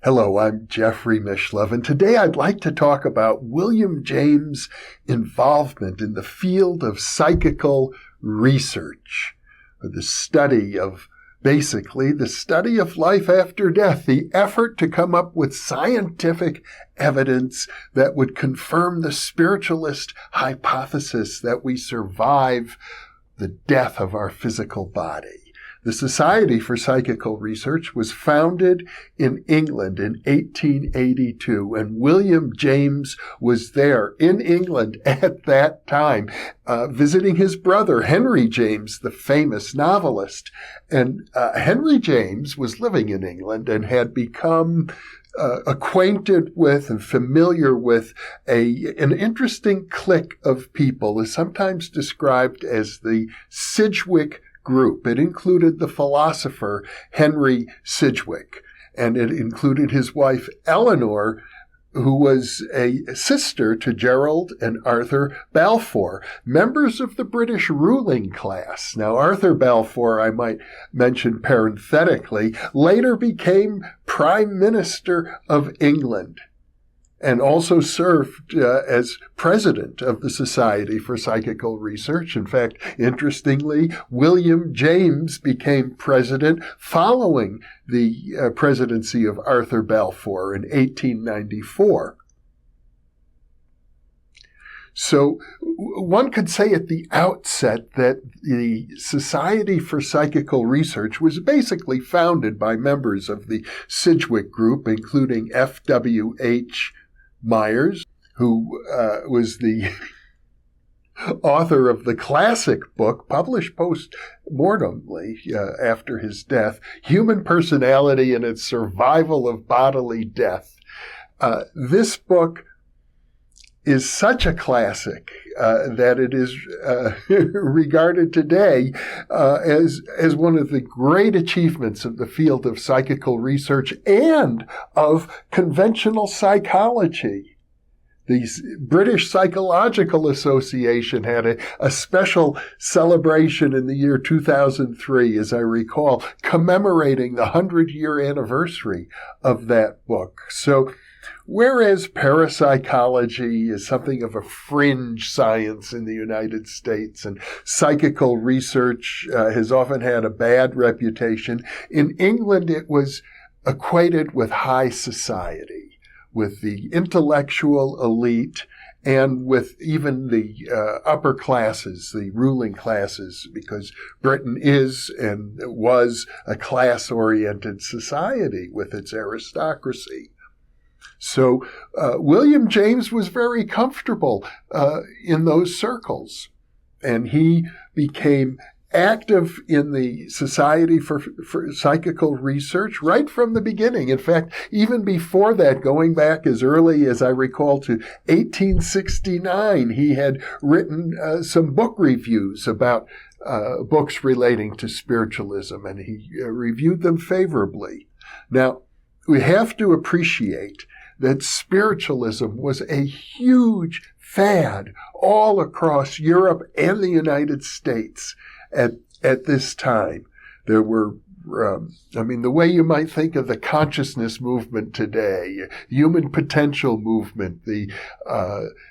Hello, I'm Jeffrey Mishlove, and today I'd like to talk about William James' involvement in the field of psychical research, or the study of life after death, the effort to come up with scientific evidence that would confirm the spiritualist hypothesis that we survive the death of our physical body. The Society for Psychical Research was founded in England in 1882, and William James was there in England at that time, visiting his brother, Henry James, the famous novelist. And Henry James was living in England and had become acquainted with and familiar with an interesting clique of people, is sometimes described as the Sidgwick group. It included the philosopher Henry Sidgwick, and it included his wife Eleanor, who was a sister to Gerald and Arthur Balfour, members of the British ruling class. Now, Arthur Balfour, I might mention parenthetically, later became Prime Minister of England, and also served as president of the Society for Psychical Research. In fact, interestingly, William James became president following the presidency of Arthur Balfour in 1894. So one could say at the outset that the Society for Psychical Research was basically founded by members of the Sidgwick group, including F.W.H. Myers, who was the author of the classic book, published post-mortemly after his death, Human Personality and Its Survival of Bodily Death. This book is such a classic that it is regarded today as one of the great achievements of the field of psychical research and of conventional psychology. The British Psychological Association had a special celebration in the year 2003, as I recall, commemorating the 100-year anniversary of that book. So, whereas parapsychology is something of a fringe science in the United States and psychical research has often had a bad reputation, in England it was equated with high society, with the intellectual elite, and with even the upper classes, the ruling classes, because Britain is and was a class-oriented society with its aristocracy. So William James was very comfortable in those circles, and he became active in the Society for Psychical Research right from the beginning. In fact, even before that, going back as early as I recall to 1869, he had written some book reviews about books relating to spiritualism, and he reviewed them favorably. Now, we have to appreciate that spiritualism was a huge fad all across Europe and the United States at this time. There were, the way you might think of the consciousness movement today, human potential movement, the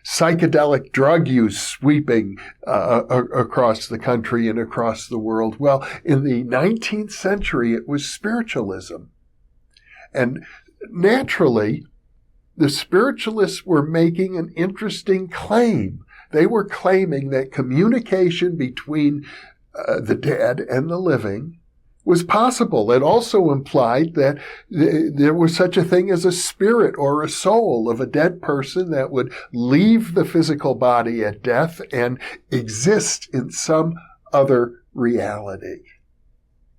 psychedelic drug use sweeping across the country and across the world. Well, in the 19th century, it was spiritualism. And naturally, the spiritualists were making an interesting claim. They were claiming that communication between the dead and the living was possible. It also implied that there was such a thing as a spirit or a soul of a dead person that would leave the physical body at death and exist in some other reality.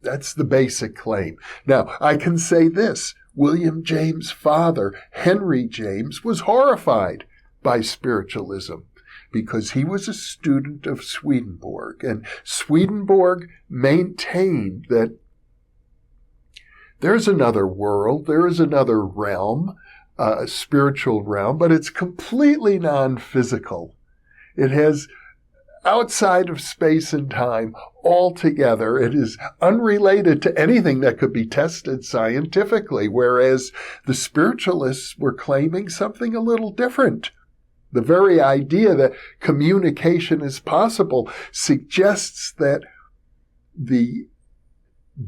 That's the basic claim. Now, I can say this. William James' father, Henry James, was horrified by spiritualism because he was a student of Swedenborg. And Swedenborg maintained that there's another world, there is another realm, a spiritual realm, but it's completely non-physical. It has outside of space and time altogether. It is unrelated to anything that could be tested scientifically, whereas the spiritualists were claiming something a little different. The very idea that communication is possible suggests that the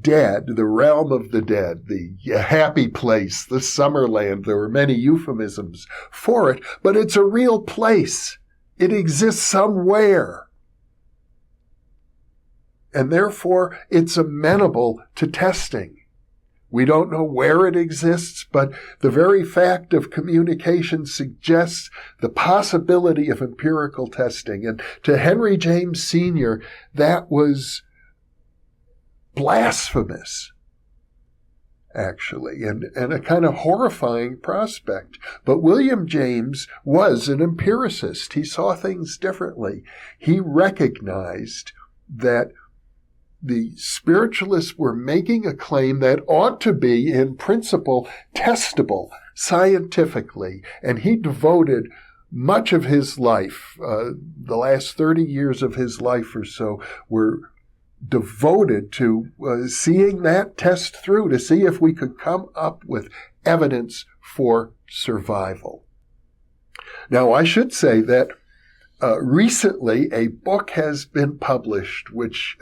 dead, the realm of the dead, the happy place, the summerland, there were many euphemisms for it, but it's a real place. It exists somewhere. And therefore, it's amenable to testing. We don't know where it exists, but the very fact of communication suggests the possibility of empirical testing. And to Henry James Sr., that was blasphemous, actually, and a kind of horrifying prospect. But William James was an empiricist. He saw things differently. He recognized that the spiritualists were making a claim that ought to be, in principle, testable scientifically, and he devoted much of his life, the last 30 years of his life or so, were devoted to seeing that test through, to see if we could come up with evidence for survival. Now, I should say that recently a book has been published, which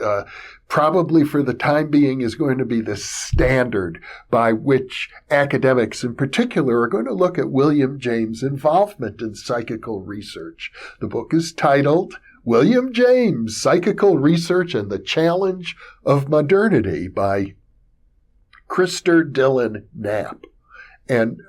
probably for the time being is going to be the standard by which academics in particular are going to look at William James' involvement in psychical research. The book is titled William James, Psychical Research and the Challenge of Modernity by Christopher Dillon Knapp. And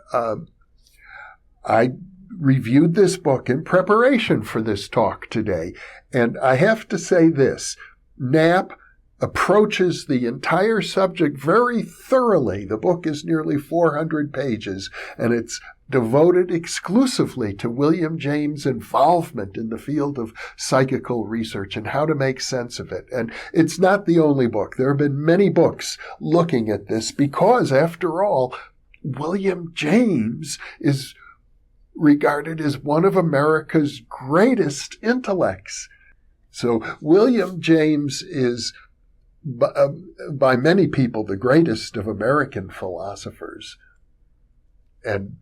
I reviewed this book in preparation for this talk today. And I have to say this, Knapp approaches the entire subject very thoroughly. The book is nearly 400 pages, and it's devoted exclusively to William James' involvement in the field of psychical research and how to make sense of it. And it's not the only book. There have been many books looking at this because, after all, William James is regarded as one of America's greatest intellects. So William James is, by many people, the greatest of American philosophers and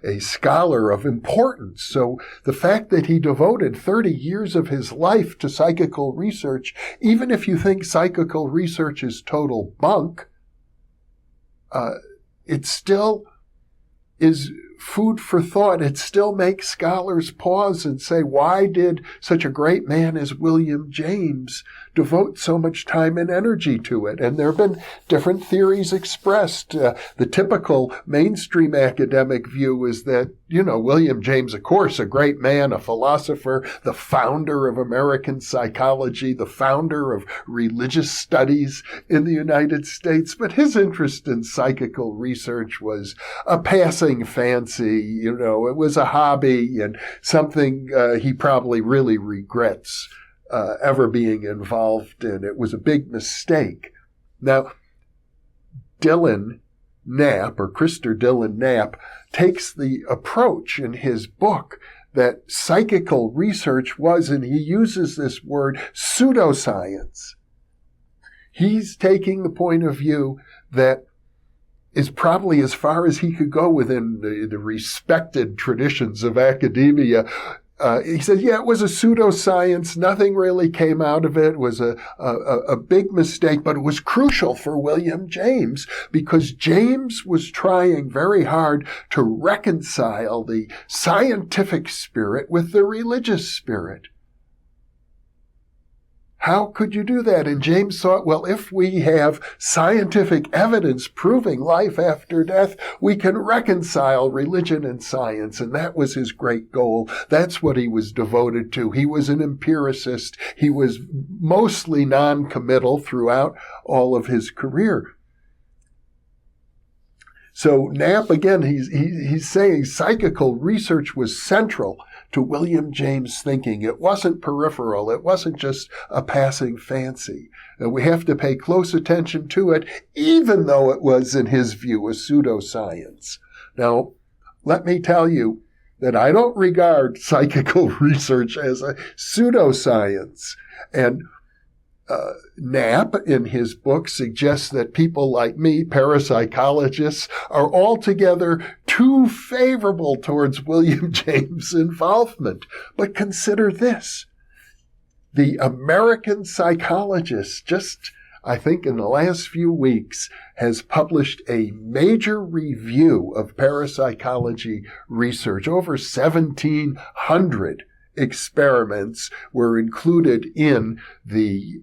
a scholar of importance. So the fact that he devoted 30 years of his life to psychical research, even if you think psychical research is total bunk, it still is food for thought. It still makes scholars pause and say, why did such a great man as William James devote so much time and energy to it? And there have been different theories expressed. The typical mainstream academic view is that, William James, of course, a great man, a philosopher, the founder of American psychology, the founder of religious studies in the United States, but his interest in psychical research was a passing fancy. It was a hobby and something he probably really regrets ever being involved in. It was a big mistake. Now, Dillon Knapp, or Christopher Dillon Knapp, takes the approach in his book that psychical research was, and he uses this word, pseudoscience. He's taking the point of view that is probably as far as he could go within the respected traditions of academia. He said, it was a pseudoscience. Nothing really came out of it. It was a big mistake, but it was crucial for William James because James was trying very hard to reconcile the scientific spirit with the religious spirit. How could you do that? And James thought, well, if we have scientific evidence proving life after death, we can reconcile religion and science. And that was his great goal. That's what he was devoted to. He was an empiricist. He was mostly non-committal throughout all of his career. So Knapp, again, he's saying psychical research was central to William James' thinking. It wasn't peripheral. It wasn't just a passing fancy. And we have to pay close attention to it, even though it was, in his view, a pseudoscience. Now, let me tell you, that I don't regard psychical research as a pseudoscience. And Knapp, in his book, suggests that people like me, parapsychologists, are altogether too favorable towards William James' involvement. But consider this. The American psychologist, just, I think, in the last few weeks, has published a major review of parapsychology research. Over 1,700 experiments were included in the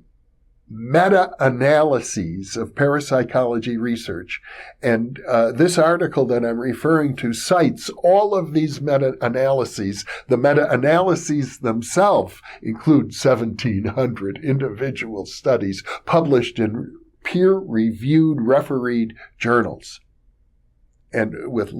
meta-analyses of parapsychology research. And this article that I'm referring to cites all of these meta-analyses. The meta-analyses themselves include 1,700 individual studies published in peer-reviewed, refereed journals, and with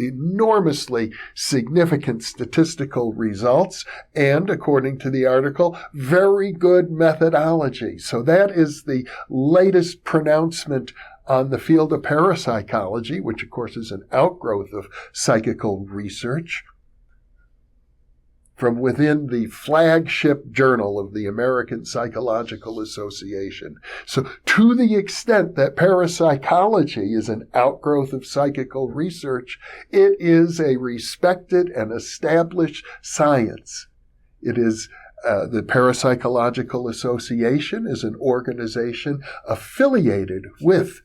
enormously significant statistical results, and, according to the article, very good methodology. So that is the latest pronouncement on the field of parapsychology, which, of course, is an outgrowth of psychical research, from within the flagship journal of the American Psychological Association. So to the extent that parapsychology is an outgrowth of psychical research, it is a respected and established science. It is the Parapsychological Association is an organization affiliated with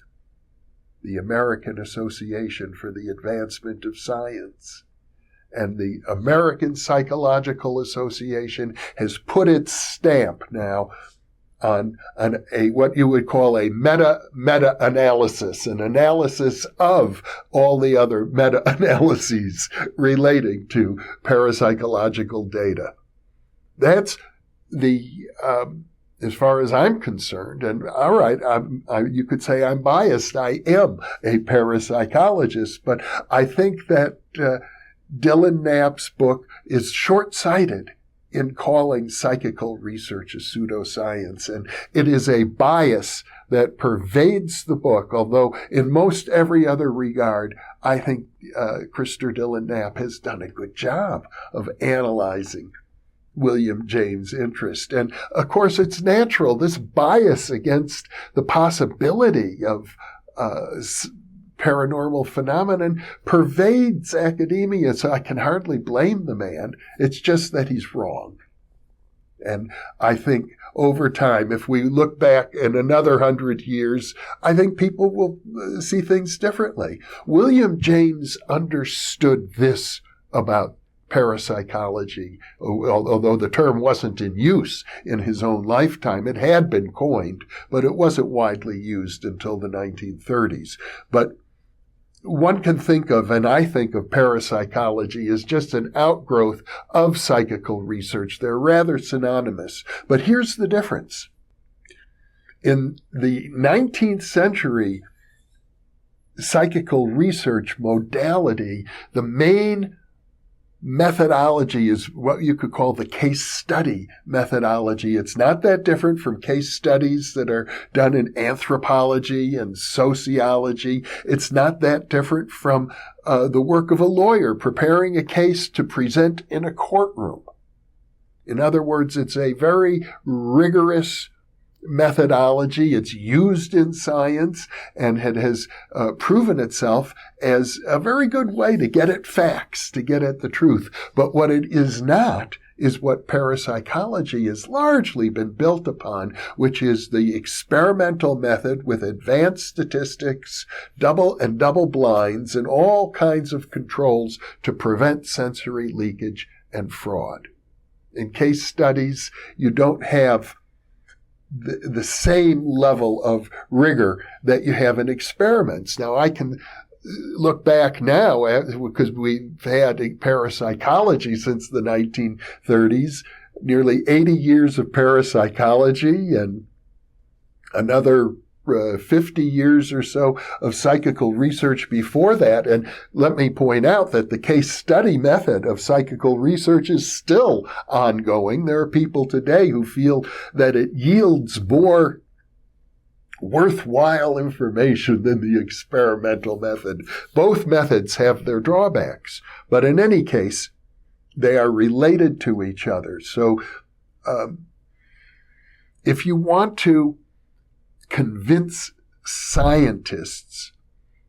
the American Association for the Advancement of Science. And the American Psychological Association has put its stamp now on a what you would call a meta-analysis, an analysis of all the other meta-analyses relating to parapsychological data. That's the as far as I'm concerned, and all right, you could say I'm biased. I am a parapsychologist, but I think that Dylan Knapp's book is short-sighted in calling psychical research a pseudoscience, and it is a bias that pervades the book, although in most every other regard, I think Christopher Dylan Knapp has done a good job of analyzing William James' interest. And, of course, it's natural. This bias against the possibility of paranormal phenomenon pervades academia, so I can hardly blame the man. It's just that he's wrong. And I think over time, if we look back in another 100 years, I think people will see things differently. William James understood this about parapsychology, although the term wasn't in use in his own lifetime. It had been coined, but it wasn't widely used until the 1930s. But one can think of, and I think of parapsychology as just an outgrowth of psychical research. They're rather synonymous. But here's the difference. In the 19th century psychical research modality, the main methodology is what you could call the case study methodology. It's not that different from case studies that are done in anthropology and sociology. It's not that different from the work of a lawyer preparing a case to present in a courtroom. In other words, it's a very rigorous methodology. It's used in science, and it has proven itself as a very good way to get at facts, to get at the truth. But what it is not is what parapsychology has largely been built upon, which is the experimental method with advanced statistics, double blinds, and all kinds of controls to prevent sensory leakage and fraud. In case studies, you don't have the same level of rigor that you have in experiments. Now, I can look back now, because we've had parapsychology since the 1930s, nearly 80 years of parapsychology and another 50 years or so of psychical research before that. And let me point out that the case study method of psychical research is still ongoing. There are people today who feel that it yields more worthwhile information than the experimental method. Both methods have their drawbacks. But in any case, They are related to each other. So if you want to convince scientists,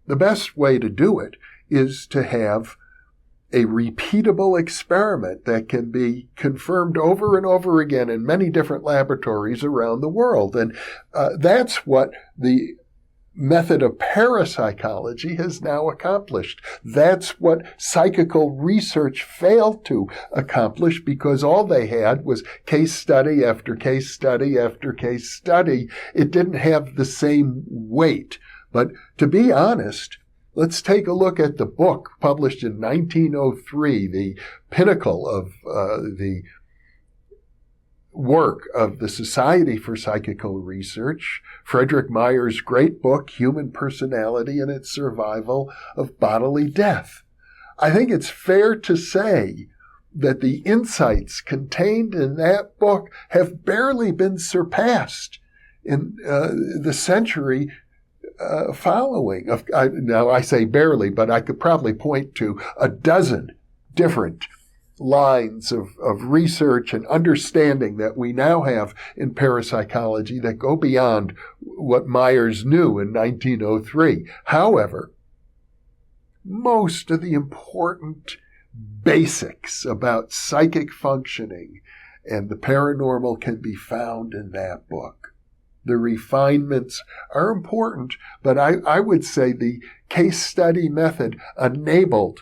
the best way to do it is to have a repeatable experiment that can be confirmed over and over again in many different laboratories around the world. And that's what the method of parapsychology has now accomplished. That's what psychical research failed to accomplish, because all they had was case study after case study after case study. It didn't have the same weight. But to be honest, let's take a look at the book published in 1903, the pinnacle of the work of the Society for Psychical Research, Frederick Meyer's great book, Human Personality and Its Survival of Bodily Death. I think it's fair to say that the insights contained in that book have barely been surpassed in the century following. Now, I say barely, but I could probably point to a dozen different lines of research and understanding that we now have in parapsychology that go beyond what Myers knew in 1903. However, most of the important basics about psychic functioning and the paranormal can be found in that book. The refinements are important, but I would say the case study method enabled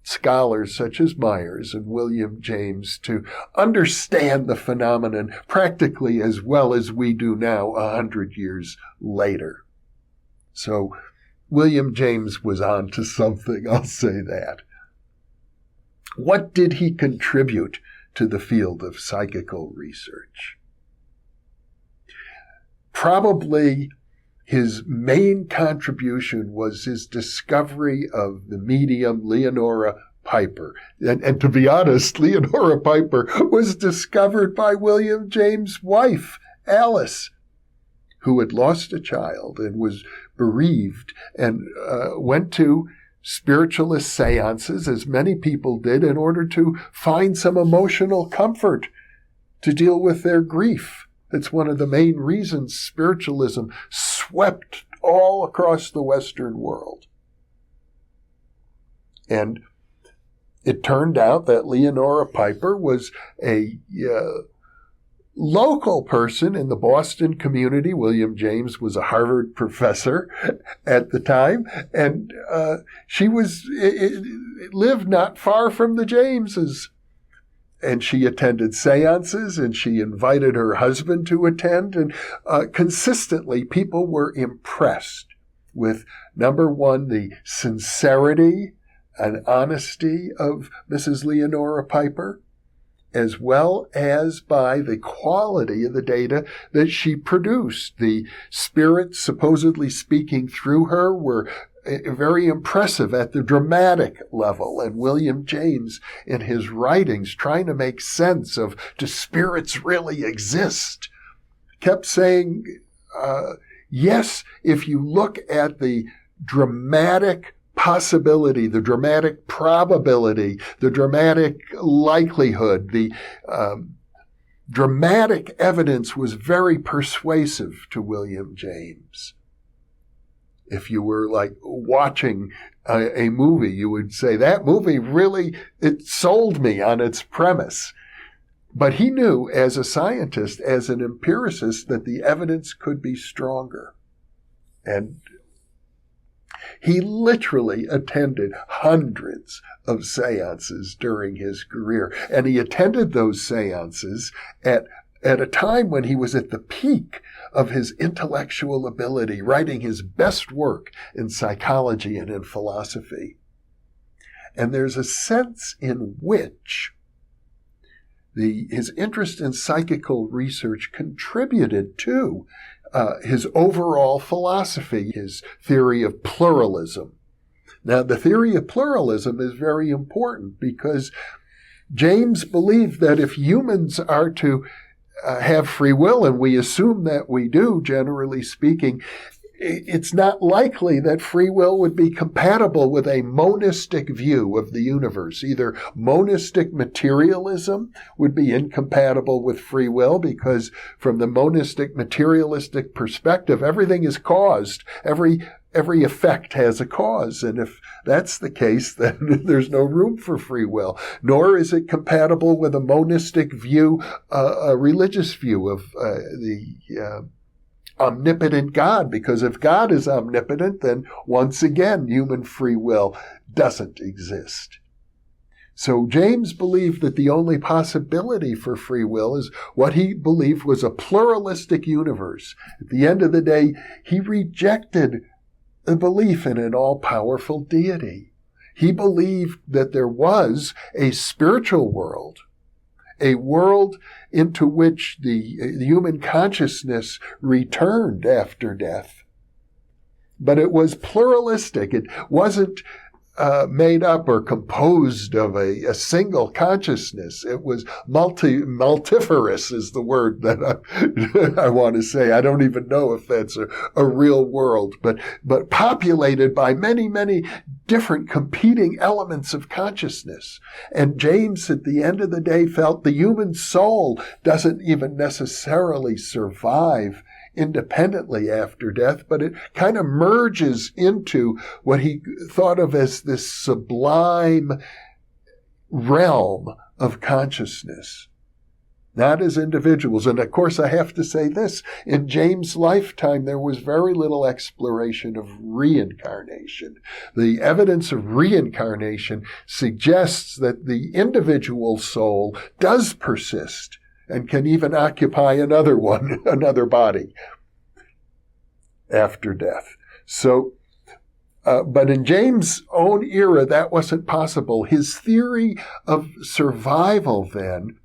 scholars such as Myers and William James to understand the phenomenon practically as well as we do now 100 years later. So William James was on to something, I'll say that. What did he contribute to the field of psychical research? Probably his main contribution was his discovery of the medium Leonora Piper. And to be honest, Leonora Piper was discovered by William James' wife, Alice, who had lost a child and was bereaved and went to spiritualist seances, as many people did, in order to find some emotional comfort to deal with their grief. It's one of the main reasons spiritualism swept all across the Western world. And it turned out that Leonora Piper was a local person in the Boston community. William James was a Harvard professor at the time, and she lived not far from the Jameses. And she attended seances, and she invited her husband to attend. And consistently, people were impressed with, number one, the sincerity and honesty of Mrs. Leonora Piper, as well as by the quality of the data that she produced. The spirits supposedly speaking through her were very impressive at the dramatic level. And William James, in his writings, trying to make sense of, do spirits really exist, kept saying, yes, if you look at the dramatic possibility, the dramatic probability, the dramatic likelihood, the dramatic evidence was very persuasive to William James. If you were like watching a movie, you would say, that movie really, it sold me on its premise. But he knew as a scientist, as an empiricist, that the evidence could be stronger. And he literally attended hundreds of seances during his career. And he attended those seances at a time when he was at the peak of his intellectual ability, writing his best work in psychology and in philosophy. And there's a sense in which his interest in psychical research contributed to his overall philosophy, his theory of pluralism. Now, the theory of pluralism is very important because James believed that if humans are to have free will, and we assume that we do, generally speaking, it's not likely that free will would be compatible with a monistic view of the universe. Either monistic materialism would be incompatible with free will, because from the monistic materialistic perspective, everything is caused. Every effect has a cause. And if that's the case, then there's no room for free will. Nor is it compatible with a monistic view, a religious view of the omnipotent God, because if God is omnipotent, then once again, human free will doesn't exist. So James believed that the only possibility for free will is what he believed was a pluralistic universe. At the end of the day, he rejected the belief in an all-powerful deity. He believed that there was a spiritual world, a world into which the human consciousness returned after death. But it was pluralistic. It wasn't made up or composed of a single consciousness. It was multiferous is the word that I want to say. I don't even know if that's a real world, but populated by many, many different competing elements of consciousness. And James, at the end of the day, felt the human soul doesn't even necessarily survive independently after death, but it kind of merges into what he thought of as this sublime realm of consciousness, not as individuals. And of course, I have to say this, in James' lifetime, there was very little exploration of reincarnation. The evidence of reincarnation suggests that the individual soul does persist and can even occupy another one, another body after death. So, but in James' own era, that wasn't possible. His theory of survival, then,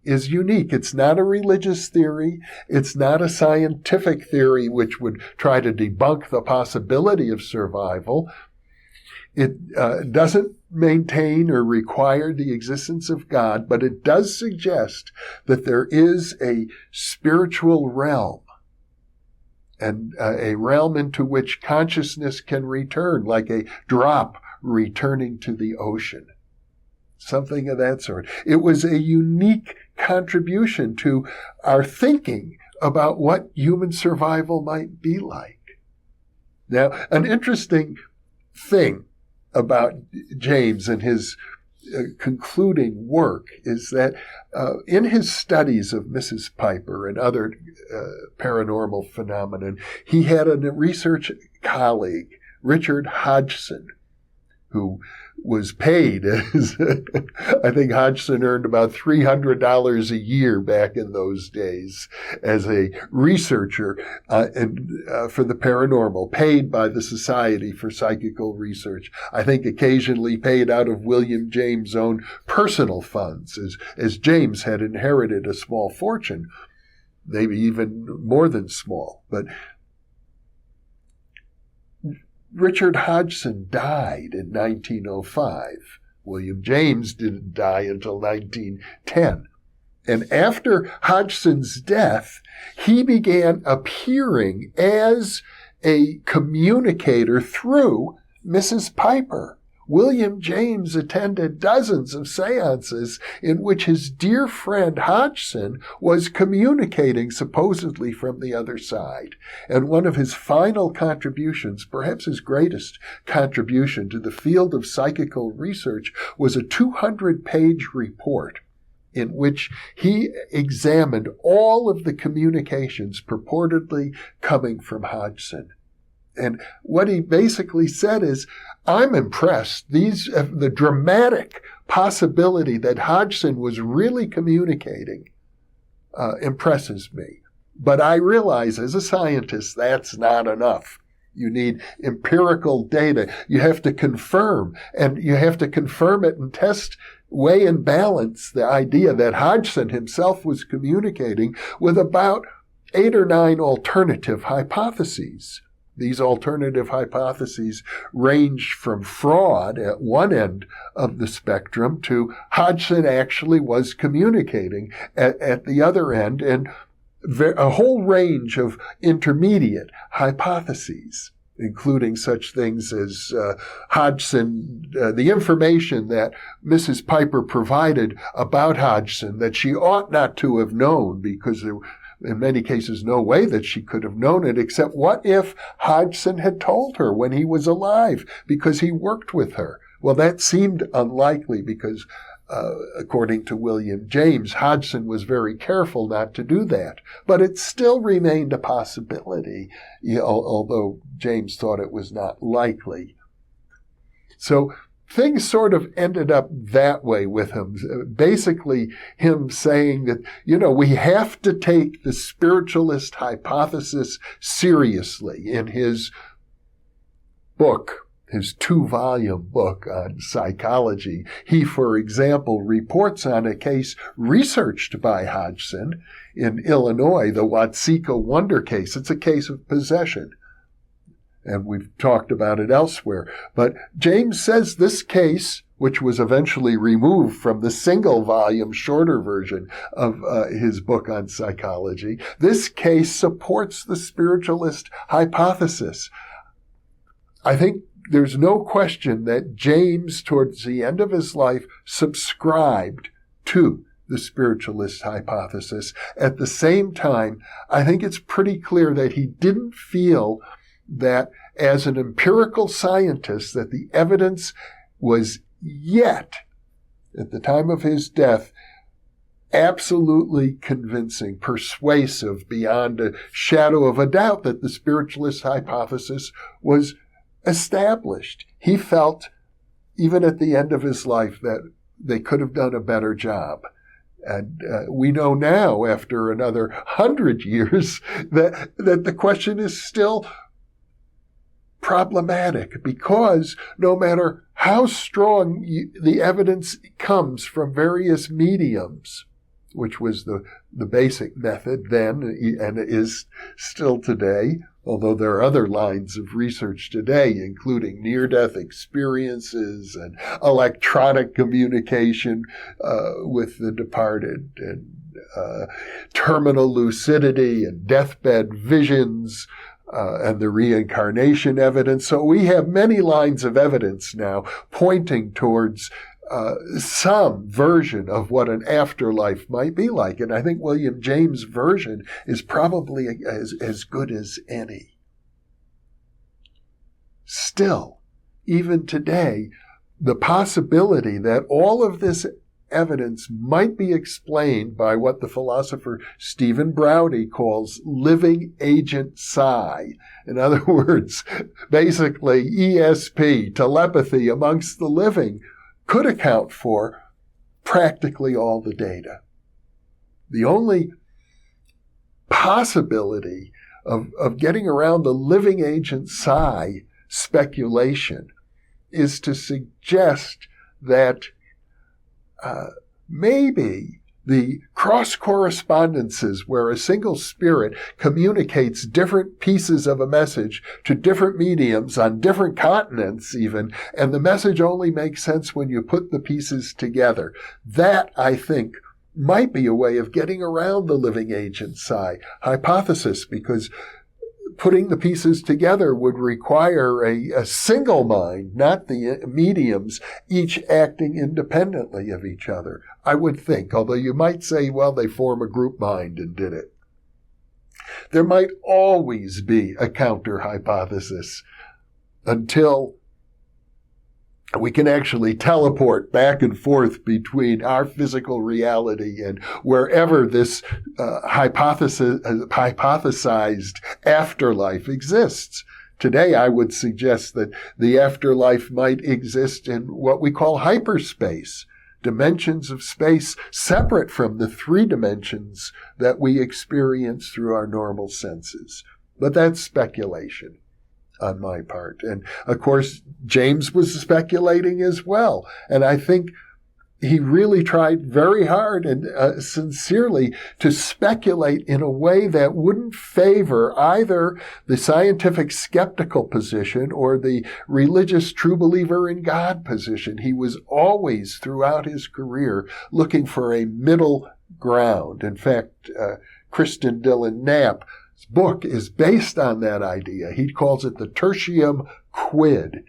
is unique. It's not a religious theory. It's not a scientific theory which would try to debunk the possibility of survival. It doesn't maintain or require the existence of God, but it does suggest that there is a spiritual realm, and a realm into which consciousness can return, like a drop returning to the ocean. Something of that sort. It was a unique contribution to our thinking about what human survival might be like. Now, an interesting thing about James and his concluding work is that in his studies of Mrs. Piper and other paranormal phenomena, he had a research colleague, Richard Hodgson, who was paid, I think Hodgson earned about $300 a year back in those days as a researcher for the paranormal, paid by the Society for Psychical Research. I think occasionally paid out of William James' own personal funds, as James had inherited a small fortune, maybe even more than small. But Richard Hodgson died in 1905. William James didn't die until 1910. And after Hodgson's death, he began appearing as a communicator through Mrs. Piper. William James attended dozens of seances in which his dear friend Hodgson was communicating supposedly from the other side. And one of his final contributions, perhaps his greatest contribution to the field of psychical research, was a 200-page report in which he examined all of the communications purportedly coming from Hodgson. And what he basically said is, I'm impressed. The dramatic possibility that Hodgson was really communicating impresses me. But I realize as a scientist, that's not enough. You need empirical data. You have to confirm, and you have to confirm it and test, weigh and balance the idea that Hodgson himself was communicating with about 8 or 9 alternative hypotheses. These alternative hypotheses range from fraud at one end of the spectrum to Hodgson actually was communicating at the other end. And a whole range of intermediate hypotheses, including such things as Hodgson, the information that Mrs. Piper provided about Hodgson that she ought not to have known, because there in many cases no way that she could have known it, except what if Hodgson had told her when he was alive, because he worked with her? Well, that seemed unlikely because according to William James, Hodgson was very careful not to do that. But it still remained a possibility, although James thought it was not likely. So things sort of ended up that way with him. Basically, him saying that, we have to take the spiritualist hypothesis seriously in his book. His 2-volume book on psychology. He, for example, reports on a case researched by Hodgson in Illinois, the Watseka Wonder case. It's a case of possession, and we've talked about it elsewhere. But James says this case, which was eventually removed from the single-volume, shorter version of his book on psychology, this case supports the spiritualist hypothesis. I think there's no question that James, towards the end of his life, subscribed to the spiritualist hypothesis. At the same time, I think it's pretty clear that he didn't feel that, as an empirical scientist, that the evidence was yet, at the time of his death, absolutely convincing, persuasive, beyond a shadow of a doubt that the spiritualist hypothesis was established. He felt, even at the end of his life, that they could have done a better job. And we know now, after another 100 years, that the question is still problematic, because no matter how strong the evidence comes from various mediums, which was the basic method then and is still today, although there are other lines of research today, including near-death experiences and electronic communication with the departed, and terminal lucidity and deathbed visions, and the reincarnation evidence. So we have many lines of evidence now pointing towards some version of what an afterlife might be like. And I think William James' version is probably as good as any. Still, even today, the possibility that all of this evidence might be explained by what the philosopher Stephen Browdy calls living agent psi. In other words, basically ESP, telepathy amongst the living, could account for practically all the data. The only possibility of getting around the living agent psi speculation is to suggest that maybe the cross-correspondences where a single spirit communicates different pieces of a message to different mediums on different continents even, and the message only makes sense when you put the pieces together. That, I think, might be a way of getting around the living agent psi hypothesis, because putting the pieces together would require a single mind, not the mediums, each acting independently of each other, I would think. Although you might say, well, they form a group mind and did it. There might always be a counter hypothesis until we can actually teleport back and forth between our physical reality and wherever this hypothesized afterlife exists. Today, I would suggest that the afterlife might exist in what we call hyperspace, dimensions of space separate from the 3 dimensions that we experience through our normal senses. But that's speculation on my part. And of course, James was speculating as well. And I think he really tried very hard and sincerely to speculate in a way that wouldn't favor either the scientific skeptical position or the religious true believer in God position. He was always, throughout his career, looking for a middle ground. In fact, Kristen Dillon Knapp's book is based on that idea. He calls it the tertium quid,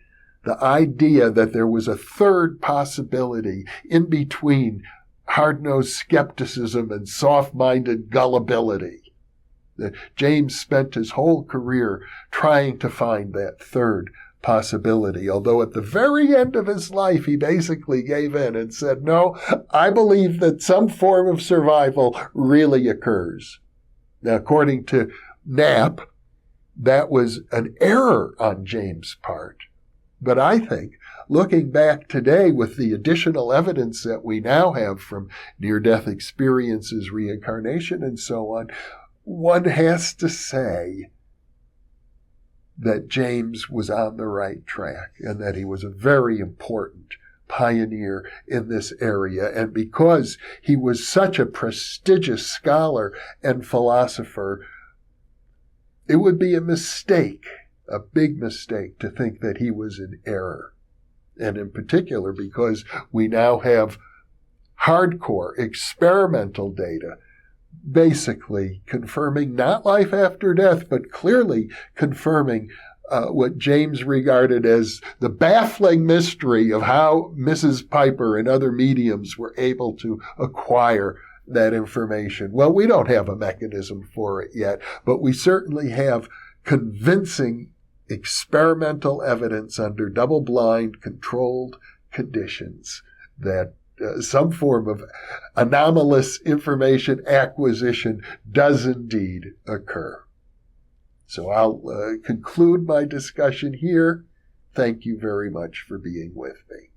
the idea that there was a third possibility in between hard-nosed skepticism and soft-minded gullibility. That James spent his whole career trying to find that third possibility, although at the very end of his life he basically gave in and said, no, I believe that some form of survival really occurs. Now, according to Knapp, that was an error on James' part. But I think, looking back today with the additional evidence that we now have from near-death experiences, reincarnation, and so on, one has to say that James was on the right track and that he was a very important pioneer in this area. And because he was such a prestigious scholar and philosopher, it would be a mistake, a big mistake, to think that he was in error. And in particular, because we now have hardcore experimental data basically confirming not life after death, but clearly confirming what James regarded as the baffling mystery of how Mrs. Piper and other mediums were able to acquire that information. Well, we don't have a mechanism for it yet, but we certainly have convincing experimental evidence under double-blind, controlled conditions that some form of anomalous information acquisition does indeed occur. So I'll conclude my discussion here. Thank you very much for being with me.